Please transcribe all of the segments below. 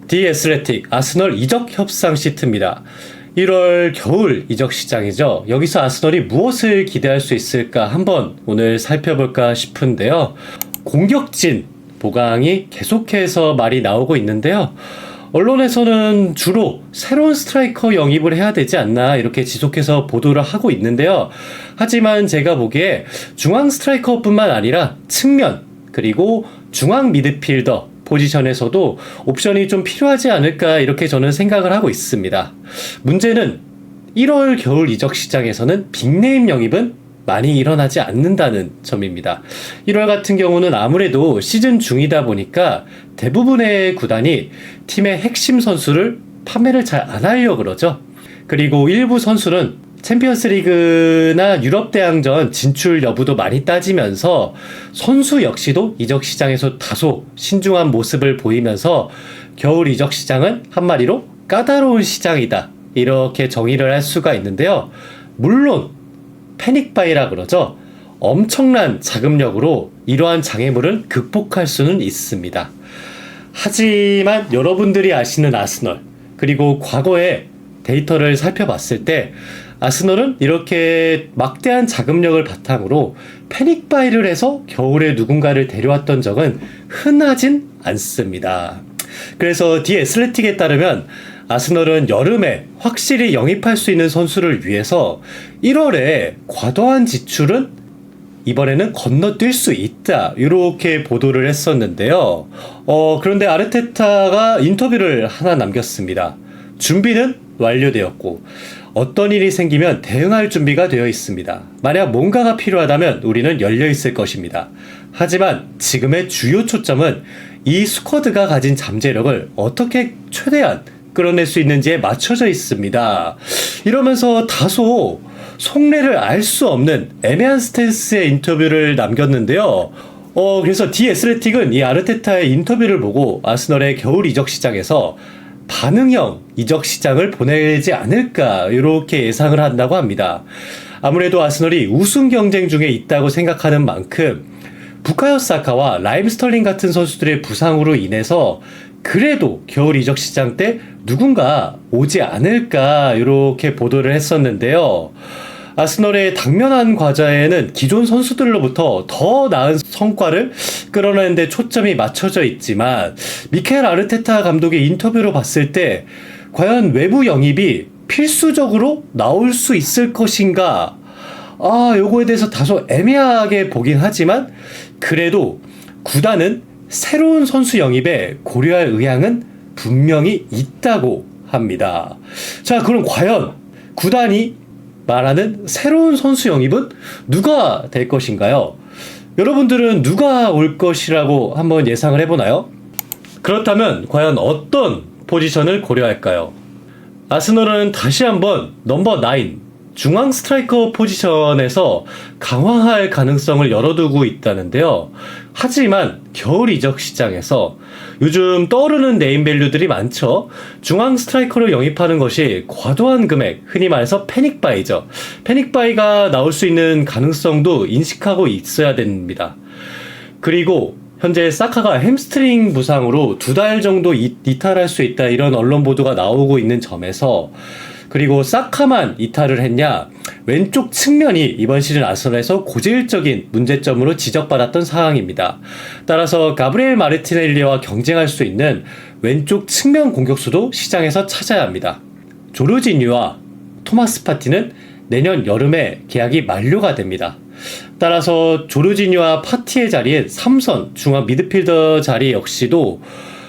디 애슬레틱 아스널 이적 협상 시트입니다. 1월 겨울 이적 시장이죠. 여기서 아스널이 무엇을 기대할 수 있을까 한번 오늘 살펴볼까 싶은데요. 공격진 보강이 계속해서 말이 나오고 있는데요. 언론에서는 주로 새로운 스트라이커 영입을 해야 되지 않나 이렇게 지속해서 보도를 하고 있는데요. 하지만 제가 보기에 중앙 스트라이커뿐만 아니라 측면 그리고 중앙 미드필더 포지션에서도 옵션이 좀 필요하지 않을까 이렇게 저는 생각을 하고 있습니다. 문제는 1월 겨울 이적 시장에서는 빅네임 영입은 많이 일어나지 않는다는 점입니다. 1월 같은 경우는 아무래도 시즌 중이다 보니까 대부분의 구단이 팀의 핵심 선수를 판매를 잘 안 하려고 그러죠. 그리고 일부 선수는 챔피언스리그나 유럽대항전 진출 여부도 많이 따지면서 선수 역시도 이적 시장에서 다소 신중한 모습을 보이면서 겨울 이적 시장은 한마디로 까다로운 시장이다 이렇게 정의를 할 수가 있는데요. 물론 패닉바이라 그러죠. 엄청난 자금력으로 이러한 장애물은 극복할 수는 있습니다. 하지만 여러분들이 아시는 아스널 그리고 과거의 데이터를 살펴봤을 때 아스널은 이렇게 막대한 자금력을 바탕으로 패닉바이를 해서 겨울에 누군가를 데려왔던 적은 흔하진 않습니다. 그래서 디 애슬레틱에 따르면 아스널은 여름에 확실히 영입할 수 있는 선수를 위해서 1월에 과도한 지출은 이번에는 건너뛸 수 있다 이렇게 보도를 했었는데요. 그런데 아르테타가 인터뷰를 하나 남겼습니다. 준비는 완료되었고 어떤 일이 생기면 대응할 준비가 되어 있습니다. 만약 뭔가가 필요하다면 우리는 열려 있을 것입니다. 하지만 지금의 주요 초점은 이 스쿼드가 가진 잠재력을 어떻게 최대한 끌어낼 수 있는지에 맞춰져 있습니다. 이러면서 다소 속내를 알 수 없는 애매한 스탠스의 인터뷰를 남겼는데요. 그래서 디 애슬레틱은 이 아르테타의 인터뷰를 보고 아스널의 겨울 이적 시장에서 반응형 이적 시장을 보내지 않을까 이렇게 예상을 한다고 합니다. 아무래도 아스널이 우승 경쟁 중에 있다고 생각하는 만큼 부카요 사카와 라임 스털링 같은 선수들의 부상으로 인해서 그래도 겨울 이적 시장 때 누군가 오지 않을까 이렇게 보도를 했었는데요. 아스널의 당면한 과제에는 기존 선수들로부터 더 나은 성과를 끌어내는 데 초점이 맞춰져 있지만 미켈 아르테타 감독의 인터뷰로 봤을 때 과연 외부 영입이 필수적으로 나올 수 있을 것인가? 요거에 대해서 다소 애매하게 보긴 하지만 그래도 구단은 새로운 선수 영입에 고려할 의향은 분명히 있다고 합니다. 자, 그럼 과연 구단이 말하는 새로운 선수 영입은 누가 될 것인가요? 여러분들은 누가 올 것이라고 한번 예상을 해보나요? 그렇다면 과연 어떤 포지션을 고려할까요? 아스널은 다시 한번 넘버 9 중앙 스트라이커 포지션에서 강화할 가능성을 열어두고 있다는데요. 하지만 겨울 이적 시장에서 요즘 떠오르는 네임밸류들이 많죠. 중앙 스트라이커를 영입하는 것이 과도한 금액, 흔히 말해서 패닉바이죠. 패닉바이가 나올 수 있는 가능성도 인식하고 있어야 됩니다. 그리고 현재 사카가 햄스트링 부상으로 2달 정도 이탈할 수 있다 이런 언론 보도가 나오고 있는 점에서 그리고 사카만 이탈을 했냐? 왼쪽 측면이 이번 시즌 아스널에서 고질적인 문제점으로 지적받았던 상황입니다. 따라서 가브리엘 마르티넬리와 경쟁할 수 있는 왼쪽 측면 공격수도 시장에서 찾아야 합니다. 조르지뉴와 토마스 파티는 내년 여름에 계약이 만료가 됩니다. 따라서 조르지뉴와 파티의 자리인 3선 중앙 미드필더 자리 역시도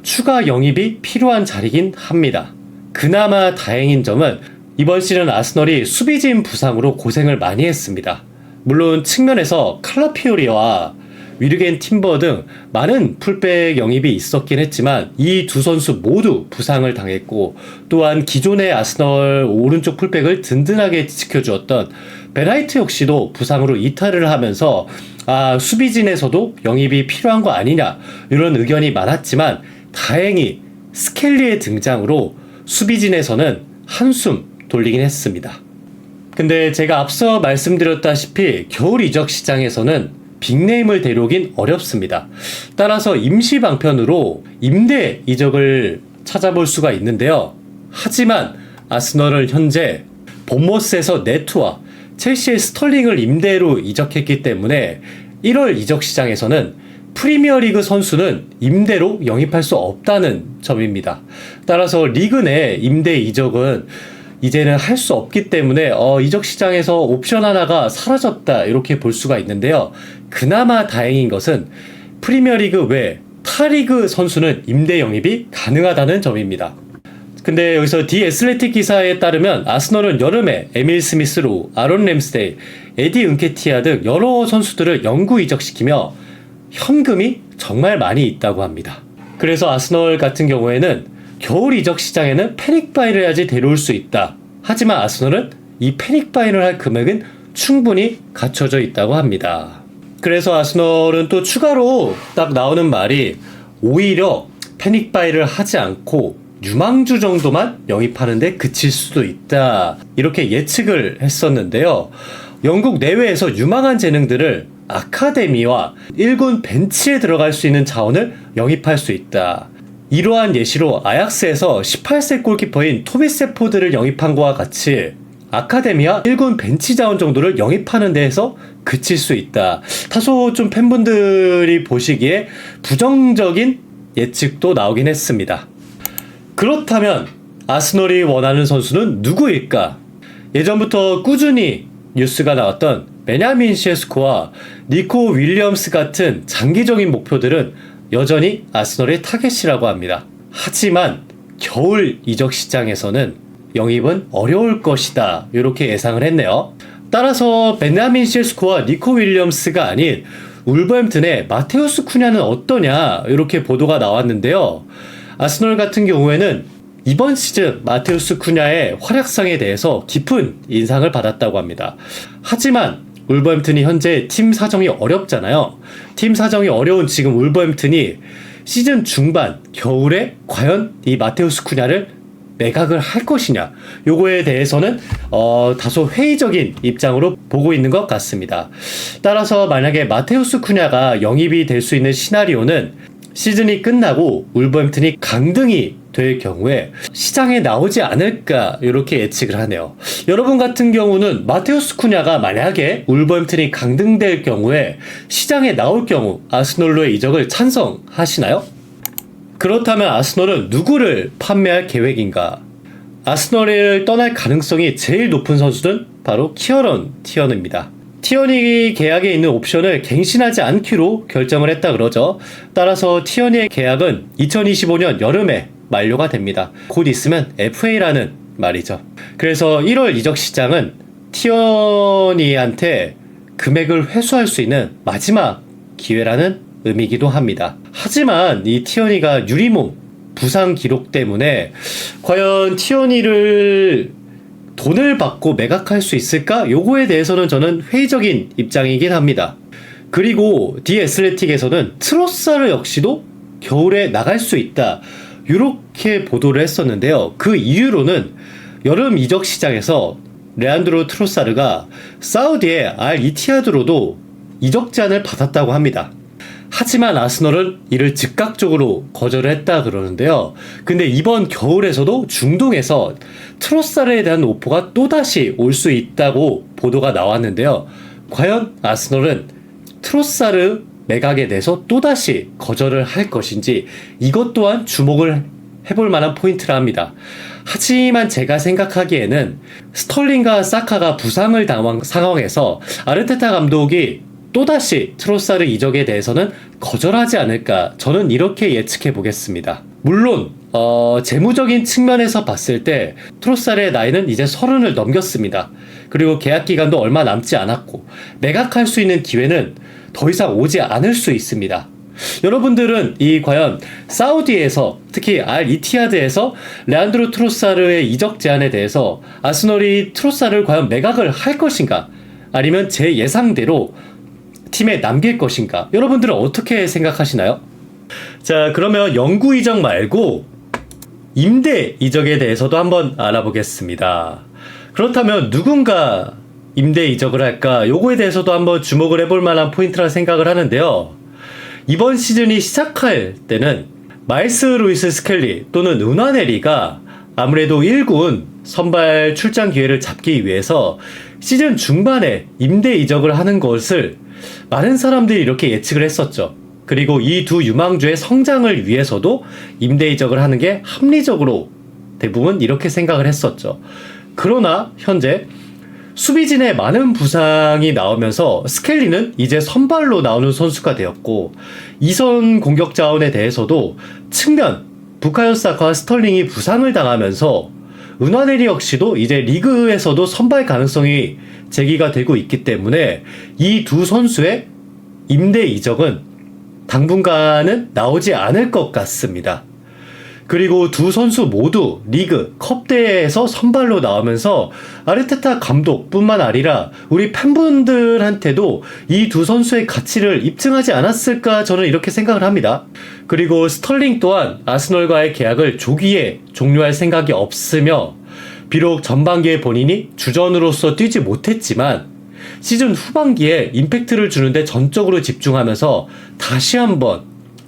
추가 영입이 필요한 자리긴 합니다. 그나마 다행인 점은 이번 시즌 아스널이 수비진 부상으로 고생을 많이 했습니다. 물론 측면에서 칼라피오리와 위르겐 팀버 등 많은 풀백 영입이 있었긴 했지만 이 두 선수 모두 부상을 당했고 또한 기존의 아스널 오른쪽 풀백을 든든하게 지켜주었던 베라이트 역시도 부상으로 이탈을 하면서 수비진에서도 영입이 필요한 거 아니냐 이런 의견이 많았지만 다행히 스켈리의 등장으로 수비진에서는 한숨 돌리긴 했습니다. 근데 제가 앞서 말씀드렸다시피 겨울 이적 시장에서는 빅네임을 데려오긴 어렵습니다. 따라서 임시 방편으로 임대 이적을 찾아볼 수가 있는데요. 하지만 아스널은 현재 본머스에서 네트와 첼시의 스털링을 임대로 이적했기 때문에 1월 이적 시장에서는 프리미어리그 선수는 임대로 영입할 수 없다는 점입니다. 따라서 리그 내 임대 이적은 이제는 할 수 없기 때문에 이적 시장에서 옵션 하나가 사라졌다 이렇게 볼 수가 있는데요. 그나마 다행인 것은 프리미어리그 외 타리그 선수는 임대 영입이 가능하다는 점입니다. 근데 여기서 디 애슬레틱 기사에 따르면 아스널은 여름에 에밀 스미스로, 아론 램스데이, 에디 은케티아 등 여러 선수들을 영구 이적시키며 현금이 정말 많이 있다고 합니다. 그래서 아스널 같은 경우에는 겨울 이적 시장에는 패닉바이를 해야지 데려올 수 있다. 하지만 아스널은 이 패닉바이를 할 금액은 충분히 갖춰져 있다고 합니다. 그래서 아스널은 또 추가로 딱 나오는 말이 오히려 패닉바이를 하지 않고 유망주 정도만 영입하는데 그칠 수도 있다. 이렇게 예측을 했었는데요. 영국 내외에서 유망한 재능들을 아카데미와 1군 벤치에 들어갈 수 있는 자원을 영입할 수 있다. 이러한 예시로 아약스에서 18세 골키퍼인 토비 세포드를 영입한 것과 같이 아카데미와 1군 벤치 자원 정도를 영입하는 데에서 그칠 수 있다. 다소 좀 팬분들이 보시기에 부정적인 예측도 나오긴 했습니다. 그렇다면 아스널이 원하는 선수는 누구일까? 예전부터 꾸준히 뉴스가 나왔던 베냐민 셰스코와 니코 윌리엄스 같은 장기적인 목표들은 여전히 아스널의 타겟이라고 합니다. 하지만 겨울 이적 시장에서는 영입은 어려울 것이다. 이렇게 예상을 했네요. 따라서 베냐민 셰스코와 니코 윌리엄스가 아닌 울버햄튼의 마테우스 쿠냐는 어떠냐 이렇게 보도가 나왔는데요. 아스널 같은 경우에는 이번 시즌 마테우스 쿠냐의 활약상에 대해서 깊은 인상을 받았다고 합니다. 하지만 울버햄튼이 현재 팀 사정이 어렵잖아요. 팀 사정이 어려운 지금 울버햄튼이 시즌 중반 겨울에 과연 이 마테우스 쿠냐를 매각을 할 것이냐, 요거에 대해서는 다소 회의적인 입장으로 보고 있는 것 같습니다. 따라서 만약에 마테우스 쿠냐가 영입이 될 수 있는 시나리오는 시즌이 끝나고 울버햄튼이 강등이 될 경우에 시장에 나오지 않을까 이렇게 예측을 하네요. 여러분 같은 경우는 마테우스 쿠냐가 만약에 울버햄튼이 강등될 경우에 시장에 나올 경우 아스널로의 이적을 찬성하시나요? 그렇다면 아스널은 누구를 판매할 계획인가? 아스널을 떠날 가능성이 제일 높은 선수는 바로 키어런 티어니입니다. 티어니 계약에 있는 옵션을 갱신하지 않기로 결정을 했다 그러죠. 따라서 티어니의 계약은 2025년 여름에 만료가 됩니다. 곧 있으면 FA라는 말이죠. 그래서 1월 이적 시장은 티어니한테 금액을 회수할 수 있는 마지막 기회라는 의미이기도 합니다. 하지만 이 티어니가 유리몸 부상 기록 때문에 과연 티어니를 돈을 받고 매각할 수 있을까? 요거에 대해서는 저는 회의적인 입장이긴 합니다. 그리고 디 애슬레틱에서는 트로사르 역시도 겨울에 나갈 수 있다. 이렇게 보도를 했었는데요. 그 이유로는 여름 이적 시장에서 레안드로 트로사르가 사우디의 알 이티하드로도 이적 제안을 받았다고 합니다. 하지만 아스널은 이를 즉각적으로 거절을 했다 그러는데요. 근데 이번 겨울에서도 중동에서 트로사르에 대한 오퍼가 또다시 올 수 있다고 보도가 나왔는데요. 과연 아스널은 트로사르 매각에 대해서 또다시 거절을 할 것인지 이것 또한 주목을 해볼 만한 포인트라 합니다. 하지만 제가 생각하기에는 스털링과 사카가 부상을 당한 상황에서 아르테타 감독이 또다시 트로사르 이적에 대해서는 거절하지 않을까, 저는 이렇게 예측해 보겠습니다. 물론 재무적인 측면에서 봤을 때 트로사르의 나이는 이제 30을 넘겼습니다. 그리고 계약 기간도 얼마 남지 않았고 매각할 수 있는 기회는 더 이상 오지 않을 수 있습니다. 여러분들은 이 과연 사우디에서 특히 알 이티하드에서 레안드로 트로사르의 이적 제안에 대해서 아스널이 트로사르를 과연 매각을 할 것인가, 아니면 제 예상대로 팀에 남길 것인가, 여러분들은 어떻게 생각하시나요? 자, 그러면 영구 이적 말고 임대 이적에 대해서도 한번 알아보겠습니다. 그렇다면 누군가 임대 이적을 할까, 요거에 대해서도 한번 주목을 해볼 만한 포인트라 생각을 하는데요. 이번 시즌이 시작할 때는 마일스 루이스 스켈리 또는 은하네리가 아무래도 1군 선발 출장 기회를 잡기 위해서 시즌 중반에 임대 이적을 하는 것을 많은 사람들이 이렇게 예측을 했었죠. 그리고 이 두 유망주의 성장을 위해서도 임대 이적을 하는 게 합리적으로 대부분 이렇게 생각을 했었죠. 그러나 현재 수비진에 많은 부상이 나오면서 스켈리는 이제 선발로 나오는 선수가 되었고, 이선 공격 자원에 대해서도 측면 부카요 사카와 스털링이 부상을 당하면서 은하네리 역시도 이제 리그에서도 선발 가능성이 제기가 되고 있기 때문에 이 두 선수의 임대 이적은 당분간은 나오지 않을 것 같습니다. 그리고 두 선수 모두 리그, 컵 대회에서 선발로 나오면서 아르테타 감독뿐만 아니라 우리 팬분들한테도 이 두 선수의 가치를 입증하지 않았을까 저는 이렇게 생각을 합니다. 그리고 스털링 또한 아스널과의 계약을 조기에 종료할 생각이 없으며, 비록 전반기에 본인이 주전으로서 뛰지 못했지만 시즌 후반기에 임팩트를 주는데 전적으로 집중하면서 다시 한번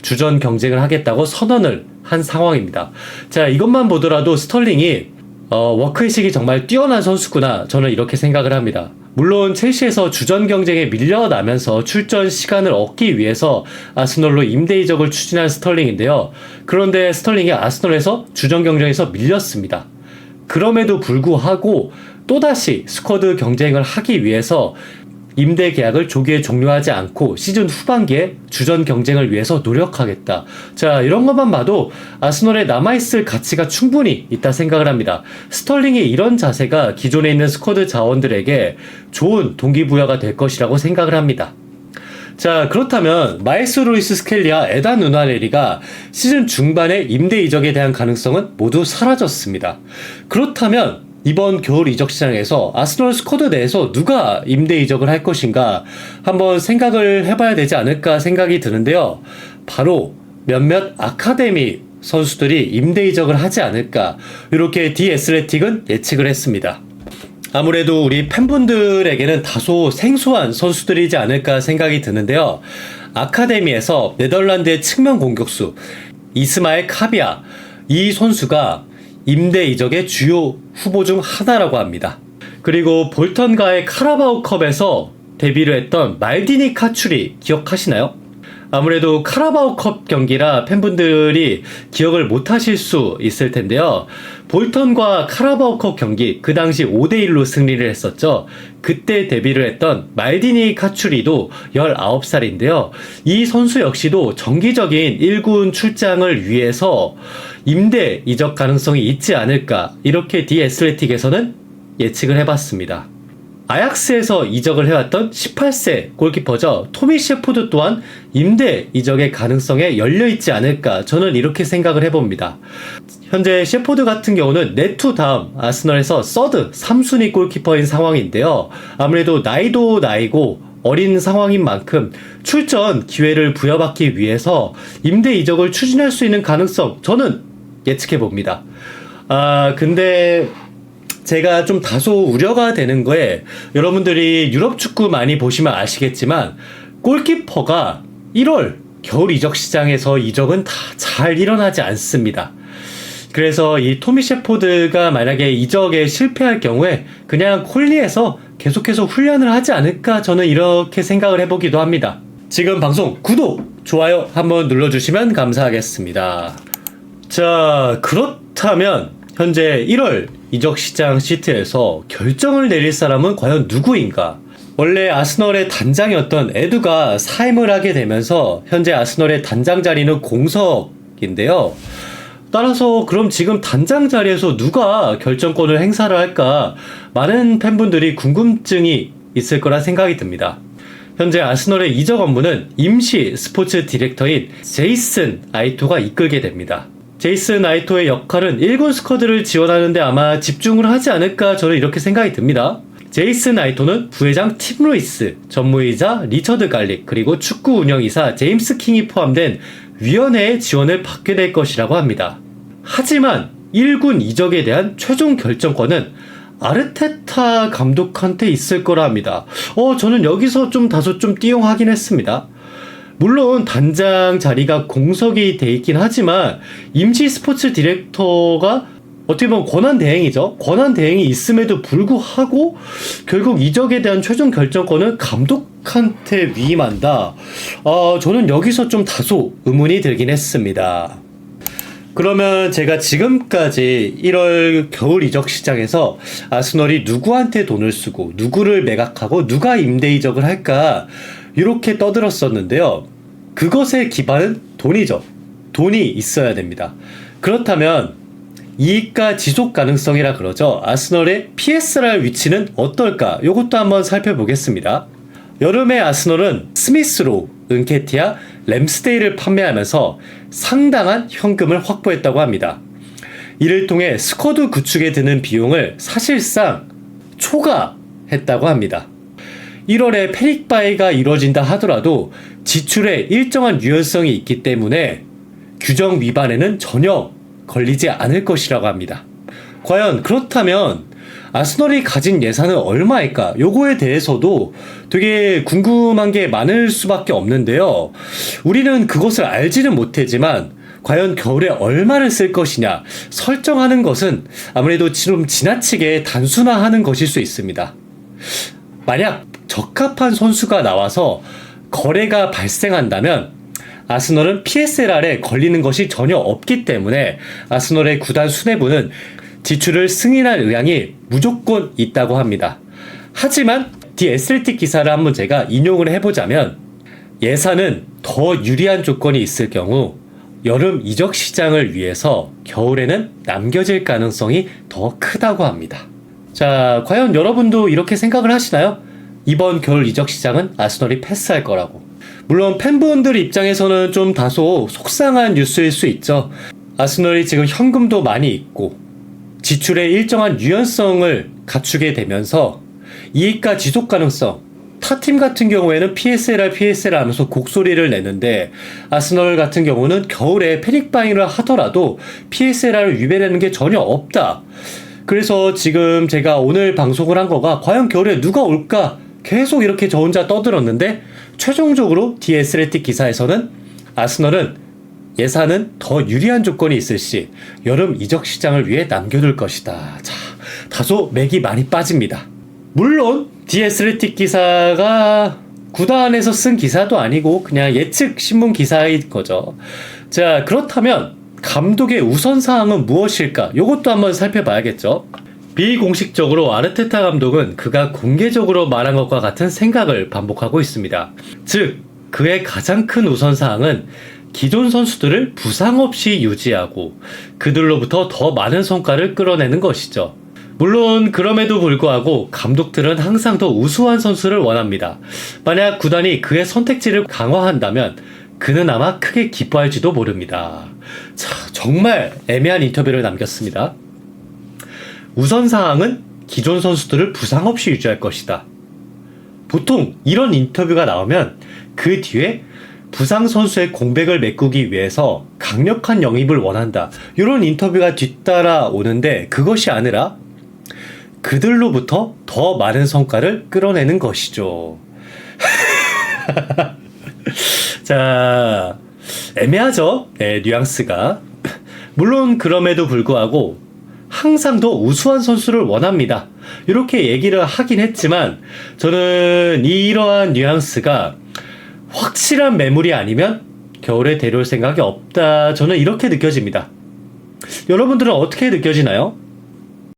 주전 경쟁을 하겠다고 선언을 한 상황입니다. 자, 이것만 보더라도 스털링이 워크의식이 정말 뛰어난 선수구나 저는 이렇게 생각을 합니다. 물론 첼시에서 주전 경쟁에 밀려나면서 출전 시간을 얻기 위해서 아스널로 임대 이적을 추진한 스털링인데요. 그런데 스털링이 아스널에서 주전 경쟁에서 밀렸습니다. 그럼에도 불구하고 또다시 스쿼드 경쟁을 하기 위해서 임대 계약을 조기에 종료하지 않고 시즌 후반기에 주전 경쟁을 위해서 노력하겠다. 자, 이런 것만 봐도 아스널에 남아있을 가치가 충분히 있다 생각을 합니다. 스털링의 이런 자세가 기존에 있는 스쿼드 자원들에게 좋은 동기부여가 될 것이라고 생각을 합니다. 자, 그렇다면 마일스 루이스 스켈리와 에단 은하네리가 시즌 중반에 임대 이적에 대한 가능성은 모두 사라졌습니다. 그렇다면 이번 겨울 이적 시장에서 아스널 스쿼드 내에서 누가 임대 이적을 할 것인가 한번 생각을 해봐야 되지 않을까 생각이 드는데요. 바로 몇몇 아카데미 선수들이 임대 이적을 하지 않을까, 이렇게 디 애슬레틱은 예측을 했습니다. 아무래도 우리 팬분들에게는 다소 생소한 선수들이지 않을까 생각이 드는데요. 아카데미에서 네덜란드의 측면 공격수 이스마엘 카비아, 이 선수가 임대 이적의 주요 후보 중 하나라고 합니다. 그리고 볼턴과의 카라바오컵에서 데뷔를 했던 말디니 카츄리 기억하시나요? 아무래도 카라바오컵 경기라 팬분들이 기억을 못하실 수 있을 텐데요. 볼턴과 카라바오컵 경기, 그 당시 5대1로 승리를 했었죠. 그때 데뷔를 했던 말디니 카츄리도 19살인데요. 이 선수 역시도 정기적인 1군 출장을 위해서 임대 이적 가능성이 있지 않을까, 이렇게 디 애슬레틱에서는 예측을 해봤습니다. 아약스에서 이적을 해왔던 18세 골키퍼죠. 토미 셰포드 또한 임대 이적의 가능성에 열려있지 않을까, 저는 이렇게 생각을 해봅니다. 현재 셰포드 같은 경우는 네투 다음 아스널에서 서드 3순위 골키퍼인 상황인데요. 아무래도 나이도 나이고 어린 상황인 만큼 출전 기회를 부여받기 위해서 임대 이적을 추진할 수 있는 가능성, 저는 예측해봅니다. 근데 제가 좀 다소 우려가 되는 거에, 여러분들이 유럽 축구 많이 보시면 아시겠지만 골키퍼가 1월 겨울 이적 시장에서 이적은 다 잘 일어나지 않습니다. 그래서 이 토미 셰포드가 만약에 이적에 실패할 경우에 그냥 콜리에서 계속해서 훈련을 하지 않을까, 저는 이렇게 생각을 해보기도 합니다. 지금 방송 구독, 좋아요 한번 눌러주시면 감사하겠습니다. 자, 그렇다면 현재 1월 이적 시장 시트에서 결정을 내릴 사람은 과연 누구인가? 원래 아스널의 단장이었던 에두가 사임을 하게 되면서 현재 아스널의 단장 자리는 공석인데요. 따라서 그럼 지금 단장 자리에서 누가 결정권을 행사를 할까? 많은 팬분들이 궁금증이 있을 거라 생각이 듭니다. 현재 아스널의 이적 업무는 임시 스포츠 디렉터인 제이슨 아이토가 이끌게 됩니다. 제이슨 아이토의 역할은 1군 스쿼드를 지원하는데 아마 집중을 하지 않을까, 저는 이렇게 생각이 듭니다. 제이슨 아이토는 부회장 팀 루이스, 전무이사 리처드 갈릭, 그리고 축구 운영이사 제임스 킹이 포함된 위원회의 지원을 받게 될 것이라고 합니다. 하지만 1군 이적에 대한 최종 결정권은 아르테타 감독한테 있을 거라 합니다. 저는 여기서 다소 띄용하긴 했습니다. 물론 단장 자리가 공석이 돼 있긴 하지만 임시 스포츠 디렉터가 어떻게 보면 권한대행이죠. 권한대행이 있음에도 불구하고 결국 이적에 대한 최종 결정권은 감독한테 위임한다. 저는 여기서 좀 다소 의문이 들긴 했습니다. 그러면 제가 지금까지 1월 겨울 이적 시장에서 아스널이 누구한테 돈을 쓰고 누구를 매각하고 누가 임대 이적을 할까 이렇게 떠들었었는데요. 그것의 기반은 돈이죠. 돈이 있어야 됩니다. 그렇다면 이익과 지속 가능성이라 그러죠. 아스널의 PSR 위치는 어떨까? 이것도 한번 살펴보겠습니다. 여름에 아스널은 스미스로, 은케티아, 램스데이를 판매하면서 상당한 현금을 확보했다고 합니다. 이를 통해 스쿼드 구축에 드는 비용을 사실상 초과했다고 합니다. 1월에 패닉 바이가 이루어진다 하더라도 지출에 일정한 유연성이 있기 때문에 규정 위반에는 전혀 걸리지 않을 것이라고 합니다. 과연 그렇다면 아스널이 가진 예산은 얼마일까? 요거에 대해서도 되게 궁금한 게 많을 수밖에 없는데요. 우리는 그것을 알지는 못하지만 과연 겨울에 얼마를 쓸 것이냐 설정하는 것은 아무래도 좀 지나치게 단순화하는 것일 수 있습니다. 만약 적합한 선수가 나와서 거래가 발생한다면 아스널은 PSLR에 걸리는 것이 전혀 없기 때문에 아스널의 구단 수뇌부는 지출을 승인할 의향이 무조건 있다고 합니다. 하지만 디 애슬레틱 기사를 한번 제가 인용을 해보자면 예산은 더 유리한 조건이 있을 경우 여름 이적 시장을 위해서 겨울에는 남겨질 가능성이 더 크다고 합니다. 자, 과연 여러분도 이렇게 생각을 하시나요? 이번 겨울 이적 시장은 아스널이 패스할 거라고. 물론 팬분들 입장에서는 좀 다소 속상한 뉴스일 수 있죠. 아스널이 지금 현금도 많이 있고 지출의 일정한 유연성을 갖추게 되면서 이익과 지속 가능성, 타 팀 같은 경우에는 PSLR 하면서 곡소리를 내는데 아스널 같은 경우는 겨울에 패닉 바잉을 하더라도 PSLR을 위배되는 게 전혀 없다. 그래서 지금 제가 오늘 방송을 한 거가 과연 겨울에 누가 올까 계속 이렇게 저 혼자 떠들었는데 최종적으로 디 애슬레틱 기사에서는 아스널은 예산은 더 유리한 조건이 있을 시 여름 이적 시장을 위해 남겨둘 것이다. 자, 다소 맥이 많이 빠집니다. 물론 디 애슬레틱 기사가 구단에서 쓴 기사도 아니고 그냥 예측 신문 기사인 거죠. 자, 그렇다면 감독의 우선사항은 무엇일까? 이것도 한번 살펴봐야겠죠. 비공식적으로 아르테타 감독은 그가 공개적으로 말한 것과 같은 생각을 반복하고 있습니다. 즉, 그의 가장 큰 우선사항은 기존 선수들을 부상 없이 유지하고 그들로부터 더 많은 성과를 끌어내는 것이죠. 물론 그럼에도 불구하고 감독들은 항상 더 우수한 선수를 원합니다. 만약 구단이 그의 선택지를 강화한다면 그는 아마 크게 기뻐할지도 모릅니다. 자, 정말 애매한 인터뷰를 남겼습니다. 우선사항은 기존 선수들을 부상 없이 유지할 것이다. 보통 이런 인터뷰가 나오면 그 뒤에 부상 선수의 공백을 메꾸기 위해서 강력한 영입을 원한다. 이런 인터뷰가 뒤따라 오는데 그것이 아니라 그들로부터 더 많은 성과를 끌어내는 것이죠. 자, 애매하죠? 네, 뉘앙스가. 물론 그럼에도 불구하고 항상 더 우수한 선수를 원합니다. 이렇게 얘기를 하긴 했지만 저는 이러한 뉘앙스가 확실한 매물이 아니면 겨울에 데려올 생각이 없다. 저는 이렇게 느껴집니다. 여러분들은 어떻게 느껴지나요?